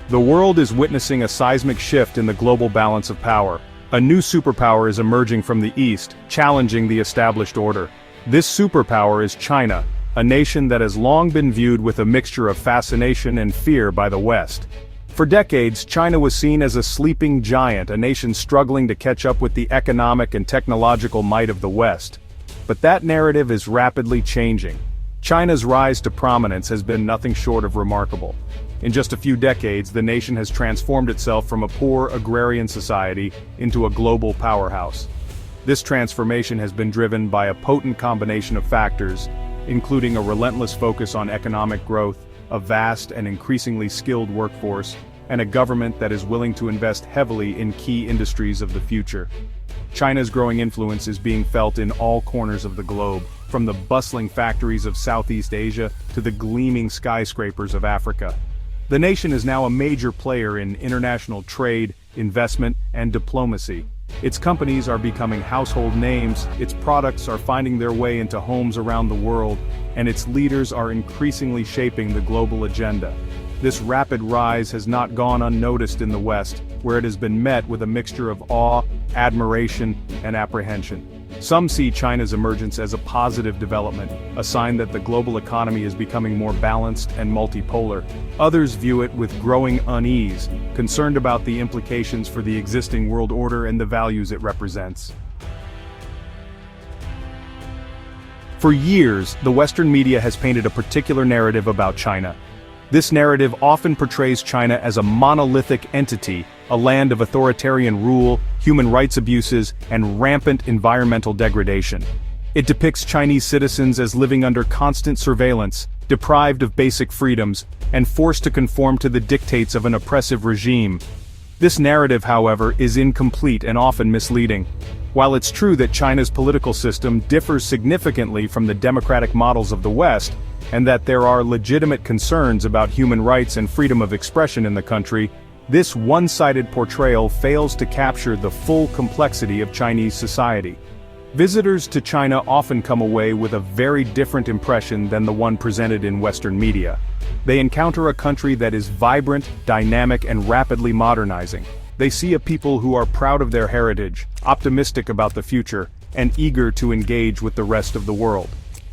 The world is witnessing a seismic shift in the global balance of power. A new superpower is emerging from the East, challenging the established order. This superpower is China, a nation that has long been viewed with a mixture of fascination and fear by the West. For decades, China was seen as a sleeping giant, a nation struggling to catch up with the economic and technological might of the West. But that narrative is rapidly changing. China's rise to prominence has been nothing short of remarkable. In just a few decades, the nation has transformed itself from a poor agrarian society into a global powerhouse. This transformation has been driven by a potent combination of factors, including a relentless focus on economic growth, a vast and increasingly skilled workforce, and a government that is willing to invest heavily in key industries of the future. China's growing influence is being felt in all corners of the globe, from the bustling factories of Southeast Asia to the gleaming skyscrapers of Africa. The nation is now a major player in international trade, investment, and diplomacy. Its companies are becoming household names, its products are finding their way into homes around the world, and its leaders are increasingly shaping the global agenda. This rapid rise has not gone unnoticed in the West, where it has been met with a mixture of awe, admiration, and apprehension. Some see China's emergence as a positive development, a sign that the global economy is becoming more balanced and multipolar. Others view it with growing unease, concerned about the implications for the existing world order and the values it represents. For years, the Western media has painted a particular narrative about China. This narrative often portrays China as a monolithic entity, a land of authoritarian rule, human rights abuses, and rampant environmental degradation. It depicts Chinese citizens as living under constant surveillance, deprived of basic freedoms, and forced to conform to the dictates of an oppressive regime. This narrative, however, is incomplete and often misleading. While it's true that China's political system differs significantly from the democratic models of the West, and that there are legitimate concerns about human rights and freedom of expression in the country, this one-sided portrayal fails to capture the full complexity of Chinese society. Visitors to China often come away with a very different impression than the one presented in Western media. They encounter a country that is vibrant, dynamic, and rapidly modernizing. They see a people who are proud of their heritage, optimistic about the future, and eager to engage with the rest of the world.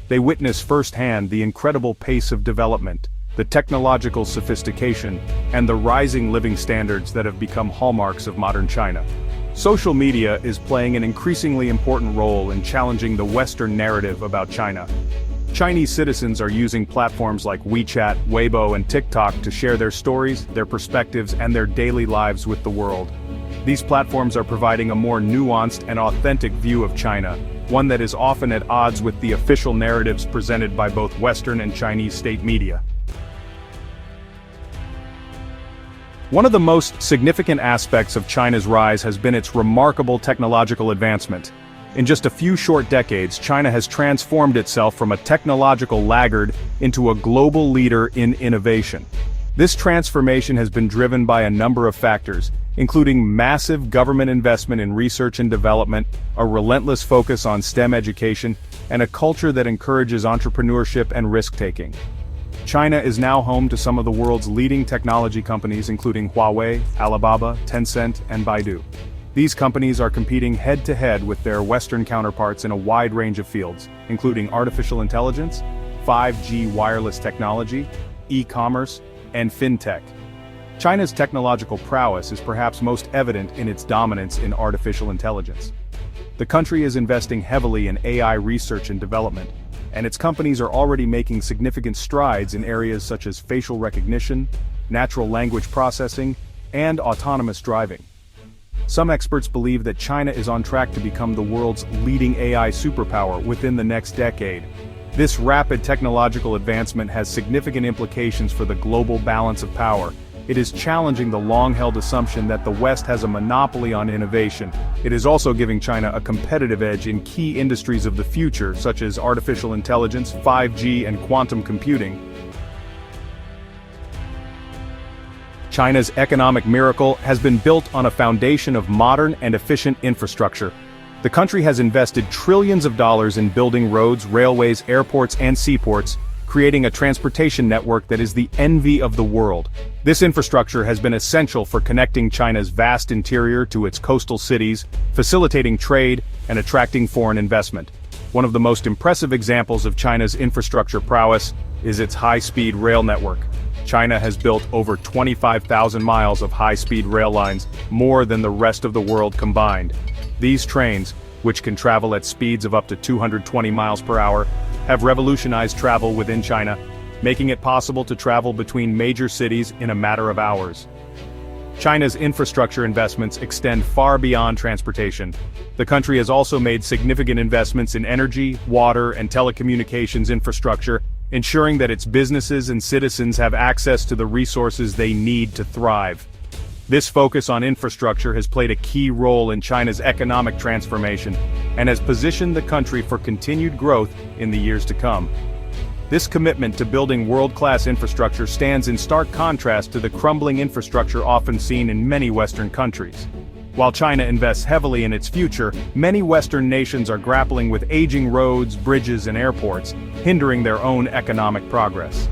They witness firsthand the incredible pace of development, the technological sophistication, and the rising living standards that have become hallmarks of modern China. Social media is playing an increasingly important role in challenging the Western narrative about China. Chinese citizens are using platforms like WeChat, Weibo, and TikTok to share their stories, their perspectives, and their daily lives with the world. These platforms are providing a more nuanced and authentic view of China, one that is often at odds with the official narratives presented by both Western and Chinese state media. One of the most significant aspects of China's rise has been its remarkable technological advancement. In just a few short decades, China has transformed itself from a technological laggard into a global leader in innovation. This transformation has been driven by a number of factors, including massive government investment in research and development, a relentless focus on STEM education, and a culture that encourages entrepreneurship and risk-taking. China is now home to some of the world's leading technology companies, including Huawei, Alibaba, Tencent, and Baidu. These companies are competing head-to-head with their Western counterparts in a wide range of fields, including artificial intelligence, 5G wireless technology, e-commerce, and fintech. China's technological prowess is perhaps most evident in its dominance in artificial intelligence. The country is investing heavily in AI research and development, and its companies are already making significant strides in areas such as facial recognition, natural language processing, and autonomous driving. Some experts believe that China is on track to become the world's leading AI superpower within the next decade. This rapid technological advancement has significant implications for the global balance of power. It is challenging the long-held assumption that the West has a monopoly on innovation. It is also giving China a competitive edge in key industries of the future, such as artificial intelligence, 5G, and quantum computing. China's economic miracle has been built on a foundation of modern and efficient infrastructure. The country has invested trillions of dollars in building roads, railways, airports, and seaports, creating a transportation network that is the envy of the world. This infrastructure has been essential for connecting China's vast interior to its coastal cities, facilitating trade and attracting foreign investment. One of the most impressive examples of China's infrastructure prowess is its high-speed rail network. China has built over 25,000 miles of high-speed rail lines, more than the rest of the world combined. These trains, which can travel at speeds of up to 220 miles per hour, have revolutionized travel within China, making it possible to travel between major cities in a matter of hours. China's infrastructure investments extend far beyond transportation. The country has also made significant investments in energy, water, and telecommunications infrastructure, ensuring that its businesses and citizens have access to the resources they need to thrive. This focus on infrastructure has played a key role in China's economic transformation and has positioned the country for continued growth in the years to come. This commitment to building world-class infrastructure stands in stark contrast to the crumbling infrastructure often seen in many Western countries. While China invests heavily in its future, many Western nations are grappling with aging roads, bridges, and airports, hindering their own economic progress.